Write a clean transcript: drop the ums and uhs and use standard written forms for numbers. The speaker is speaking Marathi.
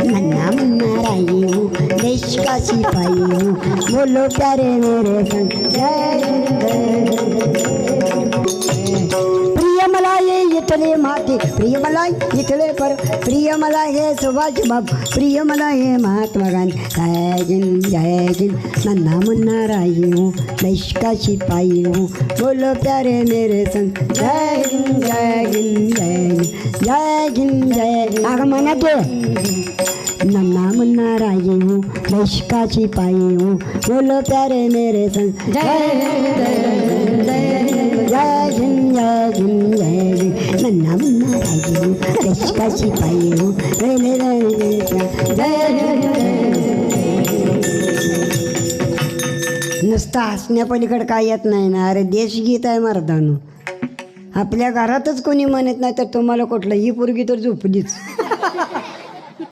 नन्ना मुन्ना राई हूँ, देश का सिपाही हूँ, बोलो प्यारे मेरे संग जय हिंद प्रिय मला ये इथले माते, प्रिय मला इथले पर, प्रिय मला हे सुभाष बाबू, प्रिय मला हे महात्मा गांधी. जय हिंद जय हिंद. नन्ना मुन्ना राई हूँ, देश का सिपाही हूँ, बोलो प्यारे मेरे संग जय हिंद जय हिंद जय हिंद जय हिंद जय. अगं म्हणा ते नन्ना मुन्ना राई हूँ, देश का सिपाही हूँ, बोलो प्यारे मेरे संग जय हिंद जय हिंद जय हिंद जय हिंद जय हिंद. नन्ना मुन्ना राई हूँ, देश का सिपाही हूँ, जय हिंद. नुसतं हसण्यापलीकडे काय येत नाही ना. अरे देशगीत आहे मर्दानो. आपल्या घरातच कोणी म्हणत नाही तर तुम्हाला कुठलं ही पोरगी तर झोपलीच.